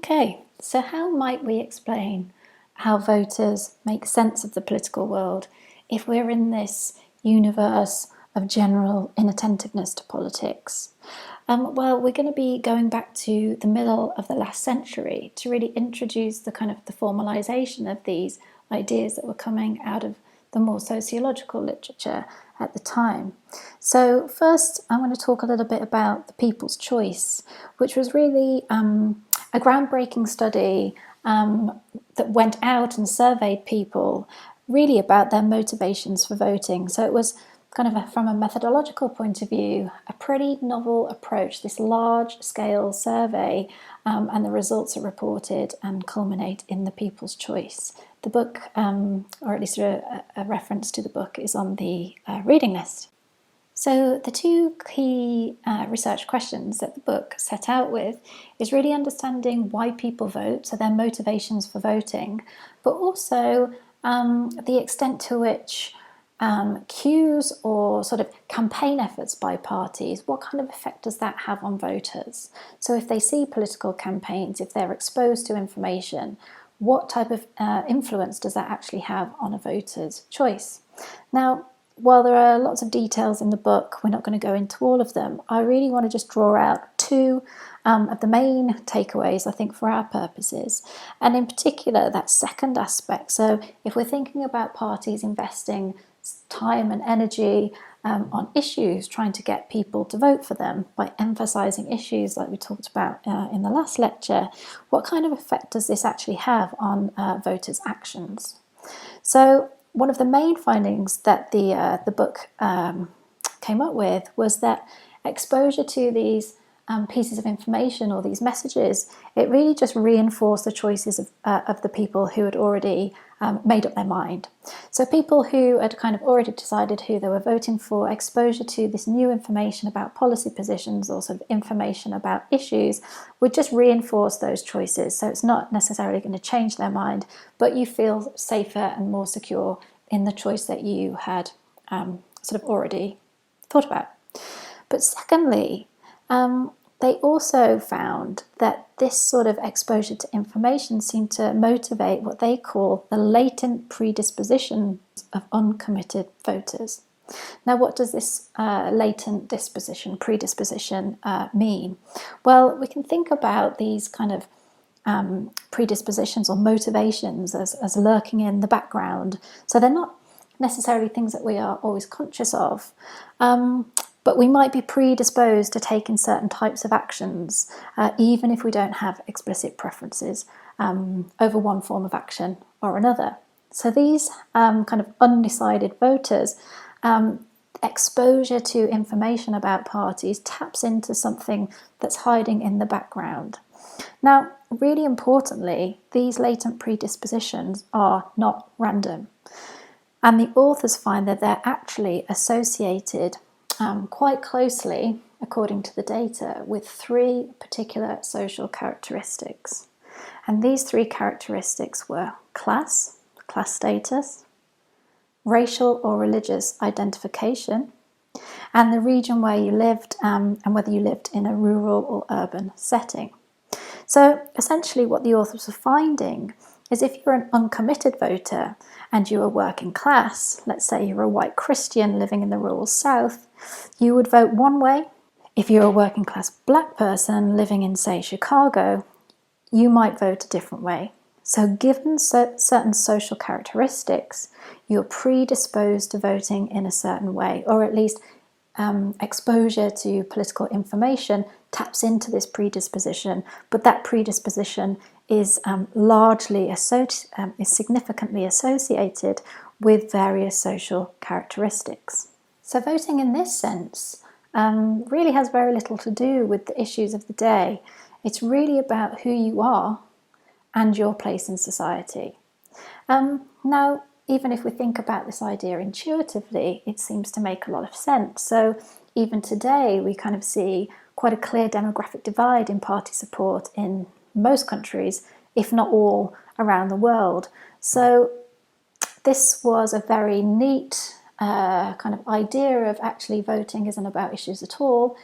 Okay, so how might we explain how voters make sense of the political world if we're in this universe of general inattentiveness to politics? Well, we're going to be going back to the middle of the last century to really introduce the formalization of these ideas that were coming out of the more sociological literature at the time. So first, I want to talk a little bit about the People's Choice, which was really a groundbreaking study that went out and surveyed people really about their motivations for voting. So it was from a methodological point of view, a pretty novel approach, this large-scale survey, and the results are reported and culminate in the People's Choice. The book, or at least a reference to the book, is on the reading list. So the two key research questions that the book set out with is really understanding why people vote, so their motivations for voting, but also the extent to which cues or sort of campaign efforts by parties, what kind of effect does that have on voters? So if they see political campaigns, if they're exposed to information, what type of influence does that actually have on a voter's choice? Now, while there are lots of details in the book, we're not going to go into all of them. I really want to just draw out two of the main takeaways, I think, for our purposes. And in particular, that second aspect. So if we're thinking about parties investing time and energy on issues, trying to get people to vote for them by emphasizing issues like we talked about in the last lecture, what kind of effect does this actually have on voters' actions? So one of the main findings that the book came up with was that exposure to these pieces of information or these messages, it really just reinforced the choices of the people who had already made up their mind. So people who had kind of already decided who they were voting for, exposure to this new information about policy positions or sort of information about issues would just reinforce those choices. So it's not necessarily going to change their mind, but you feel safer and more secure in the choice that you had sort of already thought about. But secondly, they also found that this sort of exposure to information seemed to motivate what they call the latent predispositions of uncommitted voters. Now, what does this latent predisposition mean? Well, we can think about these kind of predispositions or motivations as lurking in the background. So they're not necessarily things that we are always conscious of. But we might be predisposed to taking certain types of actions, even if we don't have explicit preferences over one form of action or another. So these kind of undecided voters, exposure to information about parties taps into something that's hiding in the background. Now, really importantly, these latent predispositions are not random. And the authors find that they're actually associated quite closely, according to the data, with three particular social characteristics. And these three characteristics were class status, racial or religious identification, and the region where you lived and whether you lived in a rural or urban setting. So essentially what the authors are finding is if you're an uncommitted voter and you're working class, let's say you're a white Christian living in the rural South, you would vote one way. If you're a working class black person living in, say, Chicago, you might vote a different way. So given certain social characteristics, you're predisposed to voting in a certain way, or at least exposure to political information taps into this predisposition, but that predisposition is significantly associated with various social characteristics. So voting in this sense really has very little to do with the issues of the day. It's really about who you are and your place in society. Now, even if we think about this idea intuitively, it seems to make a lot of sense. So even today, we kind of see quite a clear demographic divide in party support in most countries, if not all, around the world. So this was a very neat kind of idea of actually voting isn't about issues at all.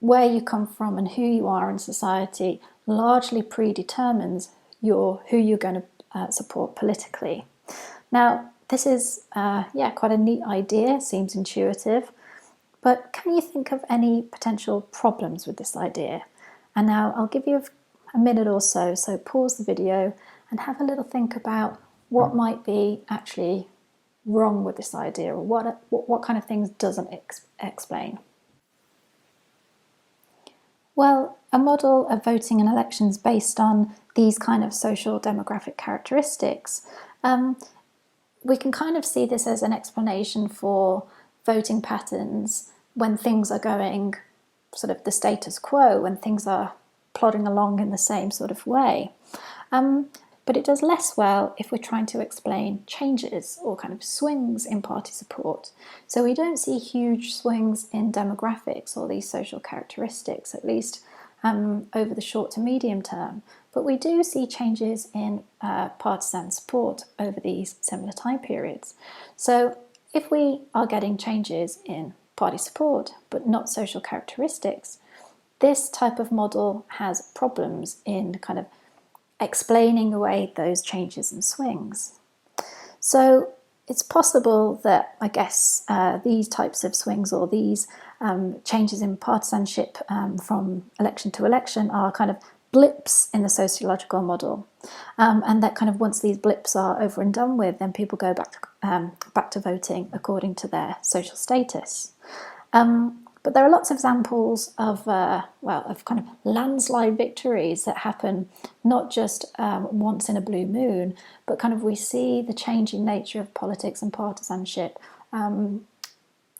Where you come from and who you are in society largely predetermines who you're going to support politically. Now, this is quite a neat idea, seems intuitive, but can you think of any potential problems with this idea? And now I'll give you a minute or so pause the video and have a little think about what might be actually wrong with this idea, or what kind of things doesn't explain. Well, a model of voting in elections based on these kind of social demographic characteristics, we can kind of see this as an explanation for voting patterns when things are going sort of the status quo, when things are plodding along in the same sort of way. But it does less well if we're trying to explain changes or kind of swings in party support. So we don't see huge swings in demographics or these social characteristics, at least over the short to medium term. But we do see changes in partisan support over these similar time periods. So if we are getting changes in party support but not social characteristics, this type of model has problems in kind of explaining away those changes and swings. So it's possible that, I guess, these types of swings or these changes in partisanship from election to election are kind of blips in the sociological model, and that kind of once these blips are over and done with, then people go back to voting according to their social status. But there are lots of examples of kind of landslide victories that happen not just once in a blue moon, but kind of we see the changing nature of politics and partisanship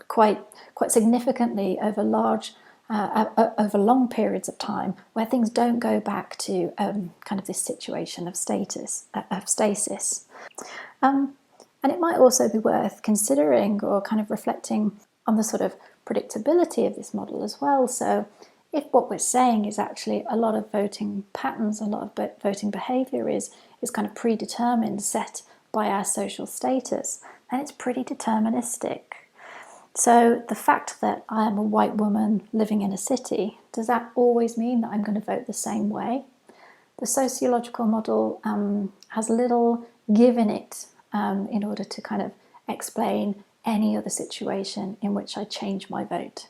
quite significantly over long periods of time, where things don't go back to kind of this situation of stasis. And it might also be worth considering or kind of reflecting on the sort of predictability of this model as well. So if what we're saying is actually a lot of voting patterns, a lot of voting behaviour is kind of predetermined, set by our social status, then it's pretty deterministic. So the fact that I am a white woman living in a city, does that always mean that I'm going to vote the same way? The sociological model has little give in it in order to kind of explain any other situation in which I change my vote.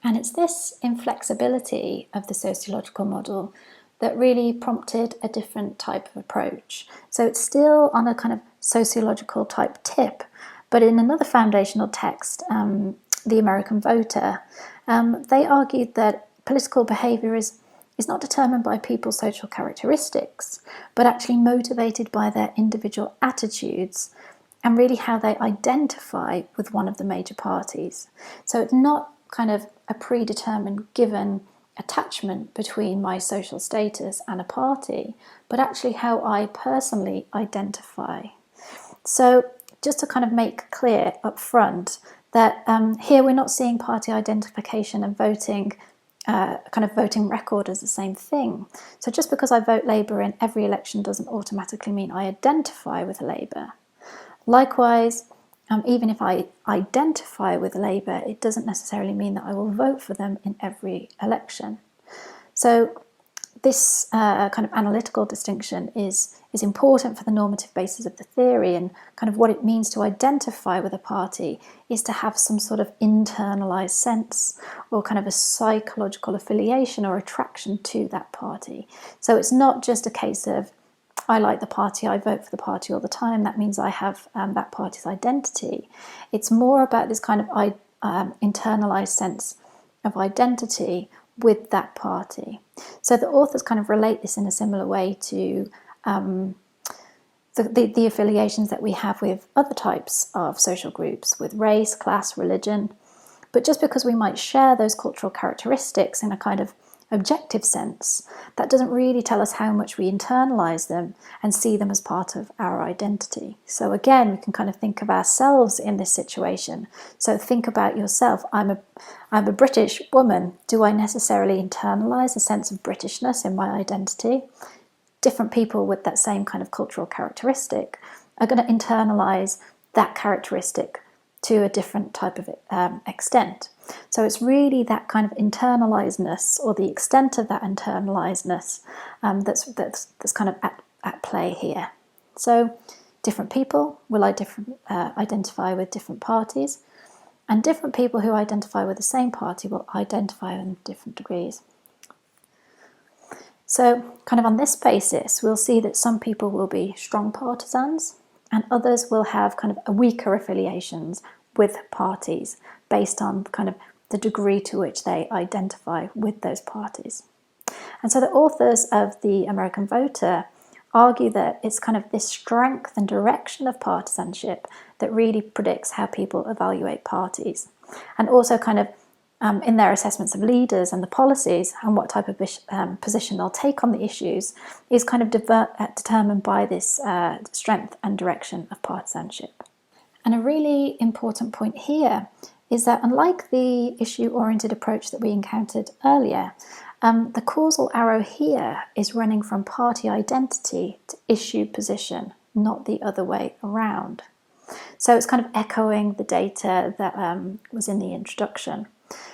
And it's this inflexibility of the sociological model that really prompted a different type of approach. So it's still on a kind of sociological type tip, but in another foundational text, The American Voter, they argued that political behaviour is not determined by people's social characteristics, but actually motivated by their individual attitudes and really how they identify with one of the major parties. So it's not kind of a predetermined given attachment between my social status and a party, but actually how I personally identify. So just to kind of make clear up front that here we're not seeing party identification and voting kind of voting record as the same thing. So just because I vote Labour in every election doesn't automatically mean I identify with Labour. Likewise, even if I identify with Labour, it doesn't necessarily mean that I will vote for them in every election. So this kind of analytical distinction is important for the normative basis of the theory, and kind of what it means to identify with a party is to have some sort of internalized sense or kind of a psychological affiliation or attraction to that party. So it's not just a case of I like the party, I vote for the party all the time, that means I have that party's identity. It's more about this kind of internalized sense of identity with that party. So the authors kind of relate this in a similar way to the affiliations that we have with other types of social groups, with race, class, religion. But just because we might share those cultural characteristics in a kind of objective sense, that doesn't really tell us how much we internalize them and see them as part of our identity. So again, we can kind of think of ourselves in this situation. So think about yourself. I'm a British woman. Do I necessarily internalize a sense of Britishness in my identity? Different people with that same kind of cultural characteristic are going to internalize that characteristic to a different type of extent. So it's really that kind of internalisedness, or the extent of that internalisedness, that's kind of at play here. So different people will identify with different parties, and different people who identify with the same party will identify in different degrees. So kind of on this basis, we'll see that some people will be strong partisans and others will have kind of a weaker affiliations with parties based on kind of the degree to which they identify with those parties. And so the authors of The American Voter argue that it's kind of this strength and direction of partisanship that really predicts how people evaluate parties, and also kind of in their assessments of leaders and the policies and what type of position they'll take on the issues is kind of determined by this strength and direction of partisanship. And a really important point here is that unlike the issue-oriented approach that we encountered earlier, the causal arrow here is running from party identity to issue position, not the other way around. So it's kind of echoing the data that was in the introduction.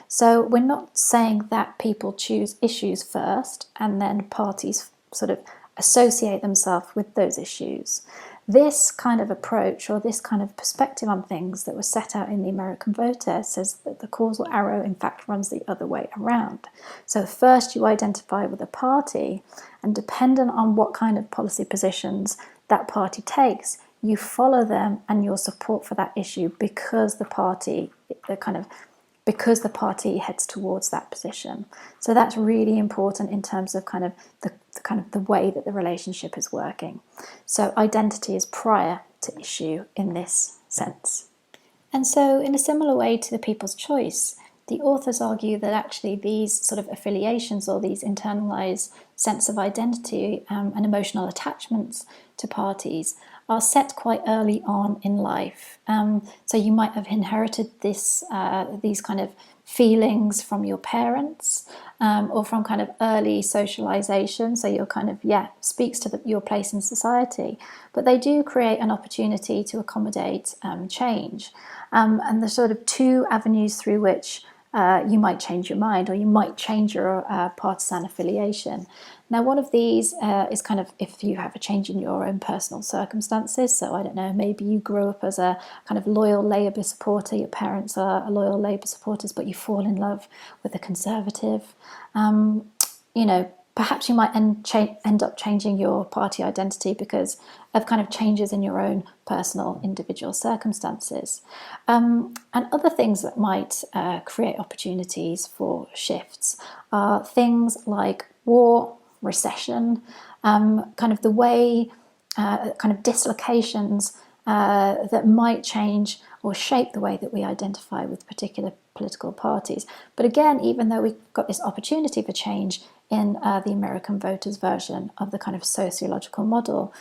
So we're not saying that people choose issues first and then parties sort of associate themselves with those issues. This kind of approach, or this kind of perspective on things that was set out in The American Voter, says that the causal arrow in fact runs the other way around. So first you identify with a party, and dependent on what kind of policy positions that party takes, you follow them and your support for that issue because the party heads towards that position. So that's really important in terms of kind of the way that the relationship is working. So identity is prior to issue in this sense. And so in a similar way to the People's Choice, the authors argue that actually these sort of affiliations, or these internalized sense of identity and emotional attachments to parties, are set quite early on in life. So you might have inherited these kind of feelings from your parents, or from kind of early socialization. So you're kind of, speaks to your place in society. But they do create an opportunity to accommodate change. And there's sort of two avenues through which you might change your mind, or you might change your partisan affiliation. Now, one of these is kind of if you have a change in your own personal circumstances. So I don't know, maybe you grew up as a kind of loyal Labour supporter, your parents are loyal Labour supporters, but you fall in love with a Conservative. Perhaps you might end up changing your party identity because of kind of changes in your own personal individual circumstances. And other things that might create opportunities for shifts are things like war, recession, kind of the way, kind of dislocations that might change or shape the way that we identify with particular political parties. But again, even though we've got this opportunity for change in the American Voters version of the kind of sociological model,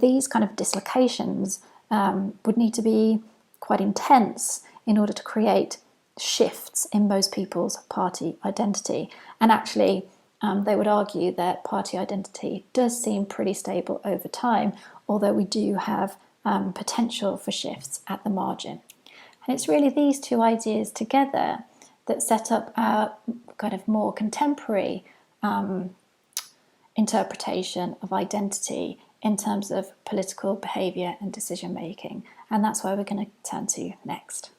these kind of dislocations would need to be quite intense in order to create shifts in most people's party identity. And actually, they would argue that party identity does seem pretty stable over time, although we do have potential for shifts at the margin. And it's really these two ideas together that set up our kind of more contemporary interpretation of identity in terms of political behaviour and decision making. And that's where we're going to turn to next.